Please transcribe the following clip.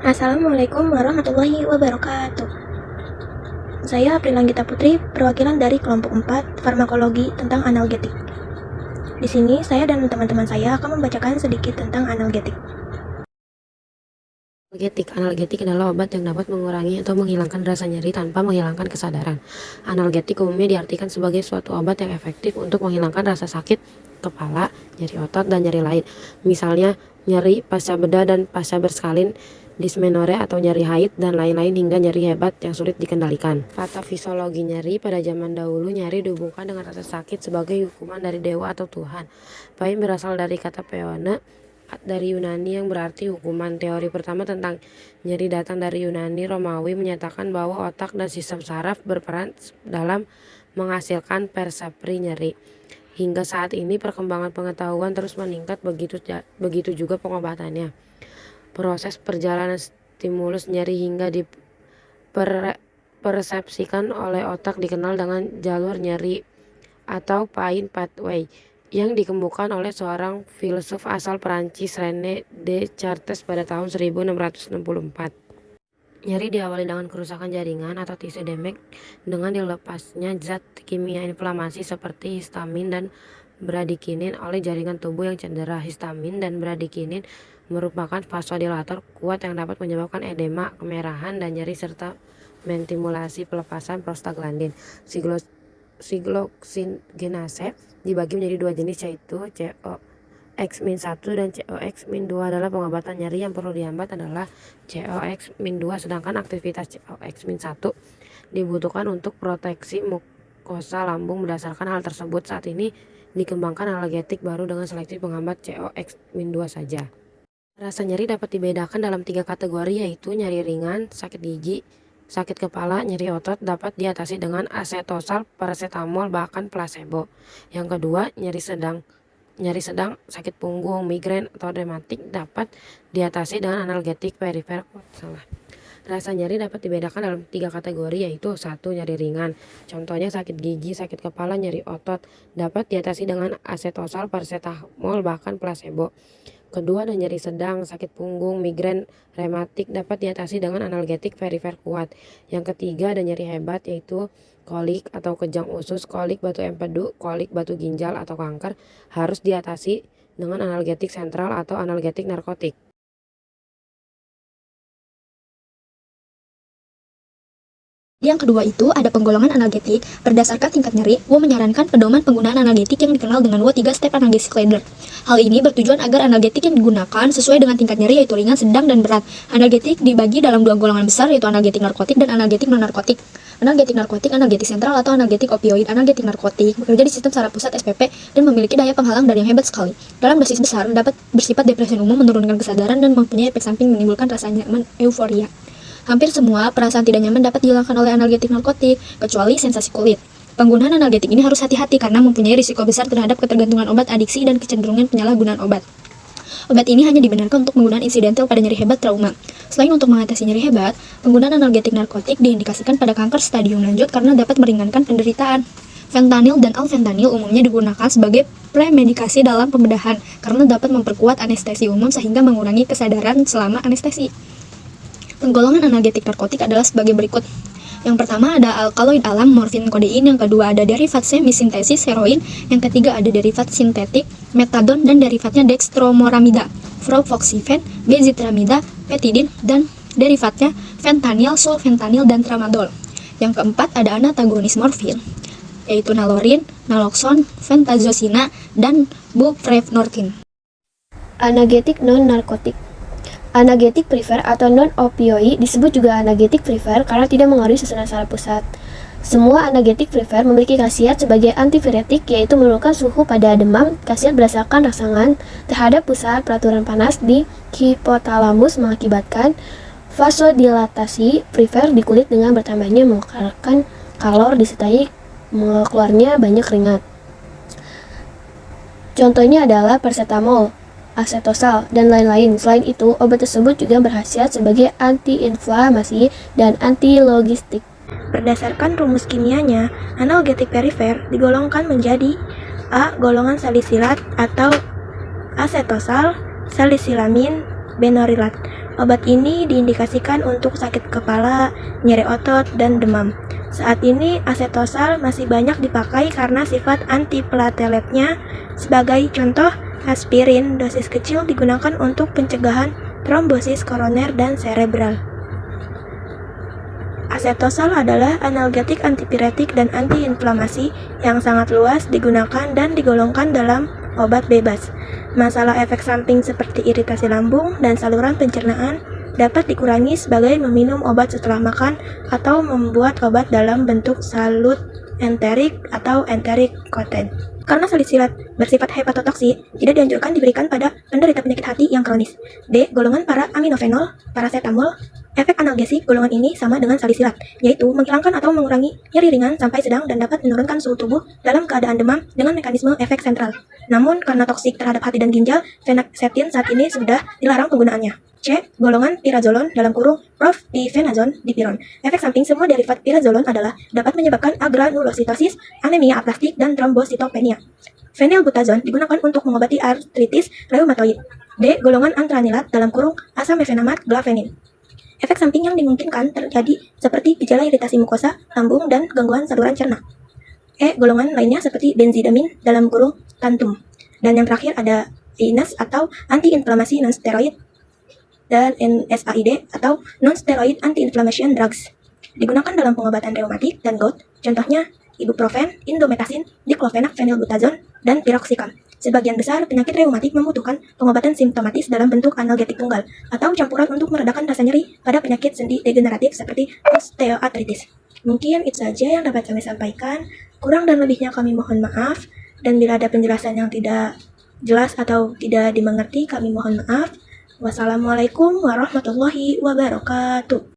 Assalamualaikum warahmatullahi wabarakatuh. Saya Prilanggita Putri, perwakilan dari kelompok 4 farmakologi tentang analgetik. Di sini saya dan teman-teman saya akan membacakan sedikit tentang analgetik. Analgetik adalah obat yang dapat mengurangi atau menghilangkan rasa nyeri tanpa menghilangkan kesadaran. Analgetik umumnya diartikan sebagai suatu obat yang efektif untuk menghilangkan rasa sakit kepala, nyeri otot, dan nyeri lain. Misalnya nyeri pasca bedah dan pasca bersalin, dismenorrea atau nyeri haid, dan lain-lain hingga nyeri hebat yang sulit dikendalikan. Patofisiologi nyeri pada zaman dahulu, nyeri dihubungkan dengan rasa sakit sebagai hukuman dari dewa atau Tuhan. Pain berasal dari kata peone dari Yunani yang berarti hukuman. Teori pertama tentang nyeri datang dari Yunani. Romawi menyatakan bahwa otak dan sistem saraf berperan dalam menghasilkan persepsi nyeri. Hingga saat ini perkembangan pengetahuan terus meningkat, begitu juga pengobatannya. Proses perjalanan stimulus nyeri hingga dipersepsikan oleh otak dikenal dengan jalur nyeri atau pain pathway, yang dikembangkan oleh seorang filsuf asal Perancis, René Descartes, pada tahun 1664. Nyeri diawali dengan kerusakan jaringan atau tisu demek dengan dilepasnya zat kimia inflamasi seperti histamin dan bradikinin oleh jaringan tubuh yang cedera. Histamin dan bradikinin merupakan vasodilator kuat yang dapat menyebabkan edema, kemerahan, dan nyeri serta menstimulasi pelepasan prostaglandin. Sigloksingenase dibagi menjadi dua jenis, yaitu COX-1 dan COX-2. Adalah pengobatan nyeri yang perlu dihambat adalah COX-2, sedangkan aktivitas COX-1 dibutuhkan untuk proteksi mukosa lambung. Berdasarkan hal tersebut, saat ini dikembangkan analgetik baru dengan selektif menghambat COX-2 saja. Rasa nyeri dapat dibedakan dalam 3 kategori, yaitu nyeri ringan, sakit gigi, sakit kepala, nyeri otot dapat diatasi dengan asetosal, paracetamol, bahkan placebo. Yang kedua, nyeri sedang, sakit punggung, migrain, atau rematik dapat diatasi dengan analgetik perifer. Rasa nyeri dapat dibedakan dalam 3 kategori, yaitu 1. Nyeri ringan. Contohnya sakit gigi, sakit kepala, nyeri otot dapat diatasi dengan asetosal, paracetamol, bahkan placebo. Kedua, ada nyeri sedang, sakit punggung, migrain, rematik dapat diatasi dengan analgetik perifer kuat. Yang ketiga, ada nyeri hebat, yaitu kolik atau kejang usus, kolik batu empedu, kolik batu ginjal atau kanker, harus diatasi dengan analgetik sentral atau analgetik narkotik. Yang kedua itu ada penggolongan analgetik. Berdasarkan tingkat nyeri, WO menyarankan pedoman penggunaan analgetik yang dikenal dengan WO 3 step analgesic ladder. Hal ini bertujuan agar analgetik yang digunakan sesuai dengan tingkat nyeri, yaitu ringan, sedang, dan berat. Analgetik dibagi dalam 2 golongan besar, yaitu analgetik narkotik dan analgetik non-narkotik. Analgetik narkotik, analgetik sentral atau analgetik opioid. Analgetik narkotik bekerja di sistem saraf pusat SPP dan memiliki daya penghalang dari yang hebat sekali. Dalam dosis besar dapat bersifat depresi umum, menurunkan kesadaran, dan mempunyai efek samping menimbulkan rasa nyaman, euforia. Hampir semua perasaan tidak nyaman dapat dihilangkan oleh analgetik narkotik, kecuali sensasi kulit. Penggunaan analgetik ini harus hati-hati karena mempunyai risiko besar terhadap ketergantungan obat, adiksi, dan kecenderungan penyalahgunaan obat. Obat ini hanya dibenarkan untuk penggunaan insidental pada nyeri hebat trauma. Selain untuk mengatasi nyeri hebat, penggunaan analgetik narkotik diindikasikan pada kanker stadium lanjut karena dapat meringankan penderitaan. Fentanyl dan alfentanil umumnya digunakan sebagai premedikasi dalam pembedahan karena dapat memperkuat anestesi umum sehingga mengurangi kesadaran selama anestesi. Penggolongan analgetik narkotik adalah sebagai berikut. Yang pertama ada alkaloid alam, morfin, kodein. Yang kedua ada derivat semisintesis, heroin. Yang ketiga ada derivat sintetik, metadon, dan derivatnya dextromoramida, fluvoxyfen, bezitramida, petidin, dan derivatnya fentanyl, sulfentanyl, dan tramadol. Yang keempat ada antagonis morfin, yaitu naloxin, naloxone, fentazocina, dan buprenorphine. Analgetik non-narkotik. Analgetik prefer atau non-opioid disebut juga analgetik prefer karena tidak mengaruhi susunan saraf pusat. Semua analgetik prefer memiliki khasiat sebagai antiviretik, yaitu menurunkan suhu pada demam. Khasiat berdasarkan rangsangan terhadap pusat peraturan panas di hipotalamus mengakibatkan vasodilatasi prefer di kulit dengan bertambahnya mengeluarkan kalor disertai keluarnya banyak keringat. Contohnya adalah paracetamol, asetosal, dan lain-lain. Selain itu, obat tersebut juga berkhasiat sebagai anti-inflamasi dan anti-logistik. Berdasarkan rumus kimianya, analgetik perifer digolongkan menjadi A. Golongan salisilat atau asetosal salisilamin benorilat. Obat ini diindikasikan untuk sakit kepala, nyeri otot, dan demam. Saat ini asetosal masih banyak dipakai karena sifat antiplateletnya. Sebagai contoh, aspirin dosis kecil digunakan untuk pencegahan trombosis koroner dan cerebral. Asetosal adalah analgetik, antipiretik, dan antiinflamasi yang sangat luas digunakan dan digolongkan dalam obat bebas. Masalah efek samping seperti iritasi lambung dan saluran pencernaan dapat dikurangi sebagai meminum obat setelah makan atau membuat obat dalam bentuk salut enterik atau enterik koten. Karena salisilat bersifat hepatotoksik, tidak dianjurkan diberikan pada penderita penyakit hati yang kronis. D. Golongan para aminofenol, paracetamol. Efek analgesik golongan ini sama dengan salisilat, yaitu menghilangkan atau mengurangi nyeri ringan sampai sedang dan dapat menurunkan suhu tubuh dalam keadaan demam dengan mekanisme efek sentral. Namun, karena toksik terhadap hati dan ginjal, fenacetin saat ini sudah dilarang penggunaannya. C. Golongan pirazolon dalam kurung profdifenazone dipiron. Efek samping semua derivat pirazolon adalah dapat menyebabkan agranulositosis, anemia aplastik, dan trombositopenia. Fenilbutazon digunakan untuk mengobati artritis reumatoid. D. Golongan antranilat dalam kurung asamefenamat glafenin. Efek samping yang dimungkinkan terjadi seperti gejala iritasi mukosa, lambung, dan gangguan saluran cerna. E. Golongan lainnya seperti benzidamin dalam kurung tantum. Dan yang terakhir ada INS atau anti-inflamasi non-steroid dan NSAID atau non-steroid anti-inflammation drugs. Digunakan dalam pengobatan reumatik dan gout, contohnya ibuprofen, indometasin, diklofenak, fenilbutazon, dan piroxicam. Sebagian besar penyakit reumatik membutuhkan pengobatan simptomatis dalam bentuk analgetik tunggal atau campuran untuk meredakan rasa nyeri pada penyakit sendi degeneratif seperti osteoartritis. Mungkin itu saja yang dapat kami sampaikan. Kurang dan lebihnya kami mohon maaf. Dan bila ada penjelasan yang tidak jelas atau tidak dimengerti, kami mohon maaf. Wassalamualaikum warahmatullahi wabarakatuh.